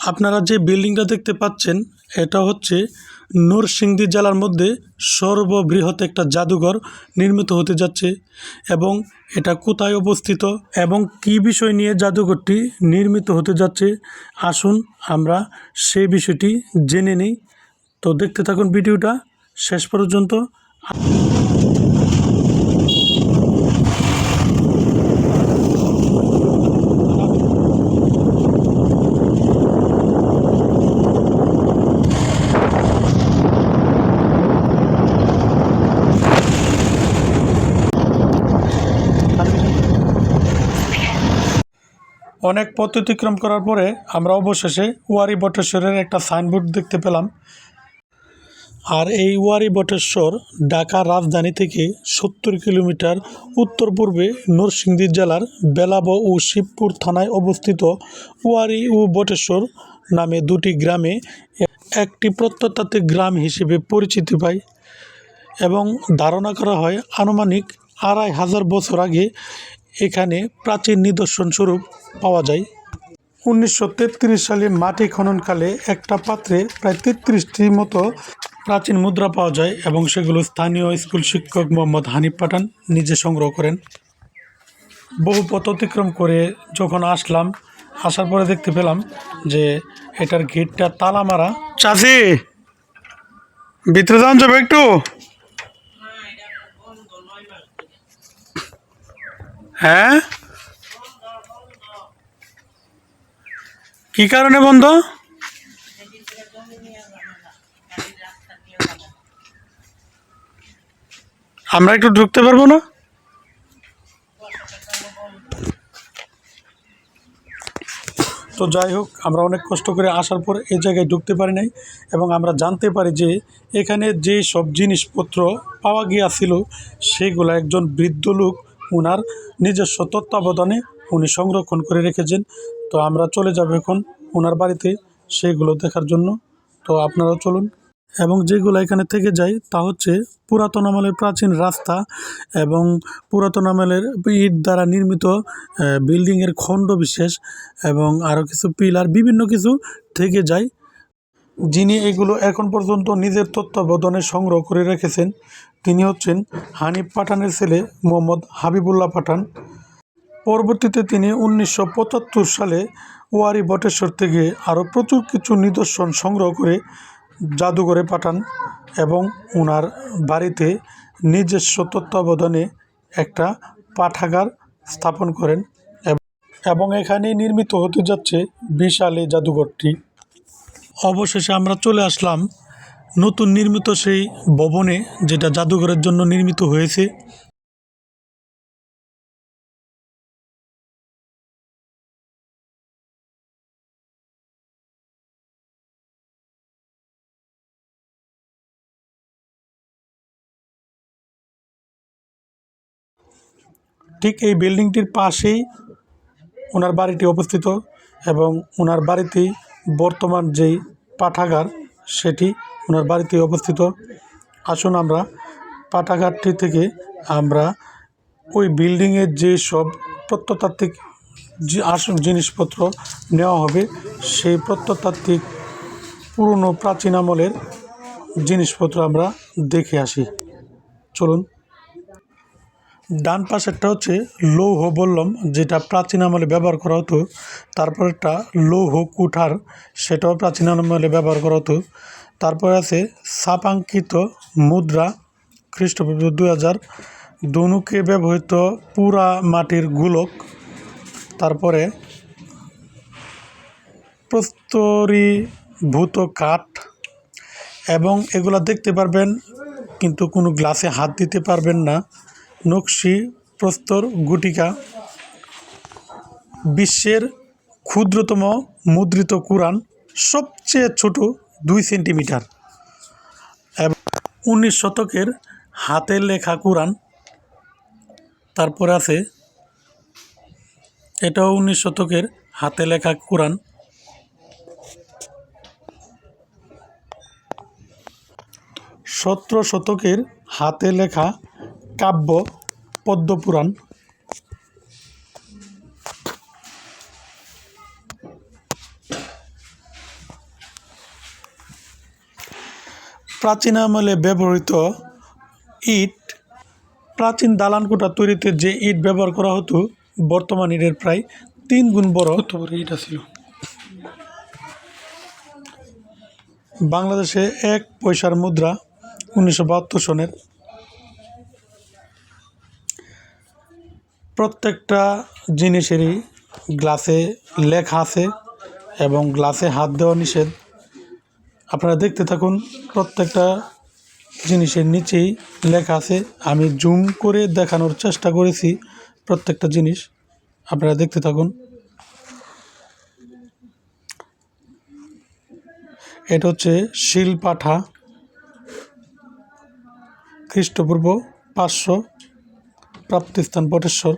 আপনারা যে বিল্ডিংটা দেখতে পাচ্ছেন এটা হচ্ছে নরসিংদী জেলার মধ্যে সর্ববৃহৎ একটা জাদুঘর নির্মিত হতে যাচ্ছে। এবং এটা কোথায় অবস্থিত এবং কী বিষয় নিয়ে জাদুঘরটি নির্মিত হতে যাচ্ছে, আসুন আমরা সেই বিষয়টি জেনে নিই। তো দেখতে থাকুন ভিডিওটা শেষ পর্যন্ত। অনেক পথ অতিক্রম করার পরে আমরা অবশেষে ওয়ারী বটেশ্বরের একটা সাইনবোর্ড দেখতে পেলাম। আর এই ওয়ারী বটেশ্বর ঢাকা রাজধানী থেকে 70 কিলোমিটার উত্তর পূর্বে নরসিংদী জেলার বেলাব ও শিবপুর থানায় অবস্থিত। ওয়ারী ও বটেশ্বর নামে দুটি গ্রামে একটি প্রত্নতাত্ত্বিক গ্রাম হিসেবে পরিচিতি পায় এবং ধারণা করা হয় আনুমানিক 2500 বছর আগে এখানে প্রাচীন নিদর্শন স্বরূপ পাওয়া যায়। 1933 সালে মাটি খননকালে একটা পাত্রে প্রায় 33টির মতো প্রাচীন মুদ্রা পাওয়া যায় এবং সেগুলো স্থানীয় স্কুল শিক্ষক মোহাম্মদ হানিফ পাঠান নিজে সংগ্রহ করেন। বহু পথ অতিক্রম করে যখন আসার পরে দেখতে পেলাম যে এটার গেটটা তালা মারা। চাচি, ভিতরে যান যাবে একটু? হ্যাঁ, কি কারণে বন্ধ? আমরা একটু ঢুকতে পারবো না? তো যাই হোক, আমরা অনেক কষ্ট করে আসার পর এই জায়গায় ঢুকতে পারি নাই এবং আমরা জানতে পারি যে এখানে যে সব জিনিসপত্র পাওয়া গিয়েছিল সেগুলো একজন বৃদ্ধ লোক ওনার নিজস্ব তত্ত্বাবধানে উনি সংরক্ষণ করে রেখেছেন। তো আমরা চলে যাব এখন ওনার বাড়িতে সেগুলো দেখার জন্য। তো আপনারা চলুন। এবং যেগুলো এখানে থেকে যায় তা হচ্ছে পুরাতন আমলের প্রাচীন রাস্তা এবং পুরাতন আমলের ইট দ্বারা নির্মিত বিল্ডিংয়ের খণ্ড বিশেষ এবং আরও কিছু পিলার, বিভিন্ন কিছু থেকে যায়। যিনি এগুলো এখন পর্যন্ত নিজের তত্ত্বাবধানে সংগ্রহ করে রেখেছেন তিনি হচ্ছেন হানিফ পাঠানের ছেলে মোহাম্মদ হাবিবুল্লাহ পাঠান। পরবর্তীতে তিনি 1975 সালে ওয়ারী বটেশ্বর থেকে আরও প্রচুর কিছু নিদর্শন সংগ্রহ করে জাদুঘরে পাঠান এবং ওনার বাড়িতে নিজস্ব তত্ত্বাবধানে একটা পাঠাগার স্থাপন করেন এবং এখানে নির্মিত হতে যাচ্ছে বিশাল এই জাদুঘরটি। অবশেষে আমরা চলে আসলাম নতুন নির্মিত সেই ভবনে, যেটা জাদুঘরের জন্য নির্মিত হয়েছে। ঠিক এই বিল্ডিংটির পাশেই ওনার বাড়িটি অবস্থিত এবং ওনার বাড়িতেই বর্তমান যেই পাঠাগার সেটি ওনার বাড়িতেই অবস্থিত। আসুন আমরা পাঠাগারটি থেকে আমরা ওই বিল্ডিংয়ের যে সব প্রত্নতাত্ত্বিক জিনিসপত্র নেওয়া হবে সেই প্রত্নতাত্ত্বিক পুরনো প্রাচীন আমলের জিনিসপত্র আমরা দেখে আসি। চলুন। ডান পাশেরটা হচ্ছে লৌহ বললম, যেটা প্রাচীন আমলে ব্যবহার করা হতো। তারপর একটা লৌহ কুঠার, সেটাও প্রাচীন আমলে ব্যবহার করা হতো। তারপর আছে ছাপাঙ্কিত মুদ্রা খ্রিস্টপূর্ব 2000, ধনুকে ব্যবহৃত পুরা মাটির গোলক, তারপরে প্রস্তরীভূত কাঠ এবং এগুলা দেখতে পারবেন কিন্তু কোনো গ্লাসে হাত দিতে পারবেন না। নকশি প্রস্তর গুটিকা, বিশ্বের ক্ষুদ্রতম মুদ্রিত কুরআন, সবচেয়ে ছোট 2 সেন্টিমিটার, এবং 19 শতকের হাতে লেখা কুরআন। তারপরে আছে এটাও 19 শতকের হাতে লেখা কুরআন। 17 শতকের হাতে লেখা কাব্য পদ্মপুরাণ। প্রাচীন আমলে ব্যবহৃত ইট, প্রাচীন দালানকোঠা তৈরিতে যে ইট ব্যবহার করা হতো বর্তমান ইটের প্রায় 3 গুণ বড় ইট ছিল। বাংলাদেশে 1 পয়সার মুদ্রা 1972 সনের। প্রত্যেকটা জিনিসেরই গ্লাসে লেখা আছে এবং গ্লাসে হাত দেওয়া নিষেধ। আপনারা দেখতে থাকুন, প্রত্যেকটা জিনিসের নিচেই লেখা আছে। আমি জুম করে দেখানোর চেষ্টা করেছি প্রত্যেকটা জিনিস, আপনারা দেখতে থাকুন। এটা হচ্ছে শিলপাঠা, খ্রিস্টপূর্ব 500, প্রাপ্তিস্থান বটেশ্বর।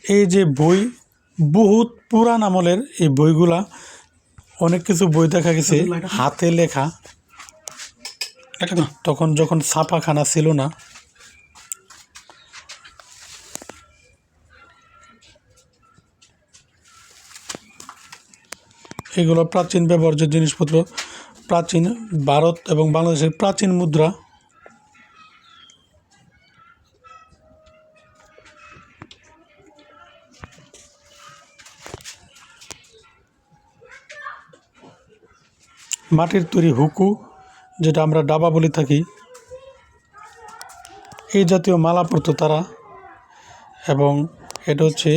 এই যে বই, বহুত পুরান আমলের এই বইগুলা, অনেক কিছু বই দেখা গেছে হাতে লেখা, তখন যখন ছাপাখানা ছিল না। এগুলো প্রাচীন ব্যবহার্য জিনিসপত্র, প্রাচীন ভারত এবং বাংলাদেশের প্রাচীন মুদ্রা। মাটির তৈরি হুকু, যেটা আমরা ডাবা বলে থাকি, এই জাতীয় মালা পরতো তারা। এবং এটা হচ্ছে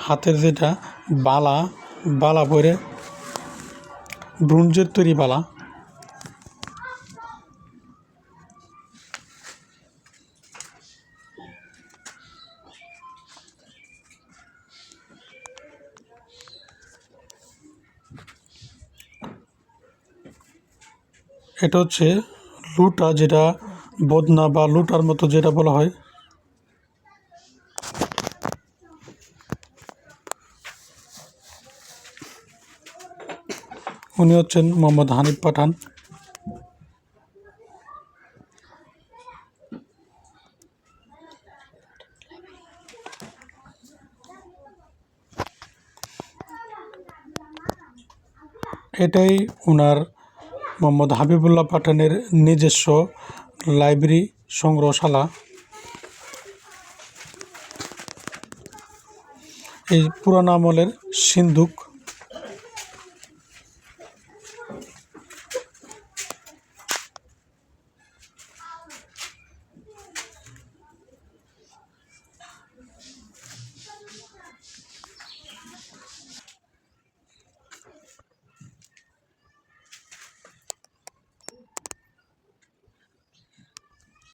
হাতের যেটা বালা, বালা পরে, ব্রোঞ্জের তৈরি বালা। এটা হচ্ছে লুটা, যেটা বদনা বা লুটার মতো যেটা বলা হয়। উনি হচ্ছেন মোহাম্মদ হানিফ পাঠান। এটাই ওনার মোহাম্মদ হাবিবুল্লাহ পাঠানের নিজস্ব লাইব্রেরি, সংগ্রহশালা। এই পুরানো আমলের সিন্দুক।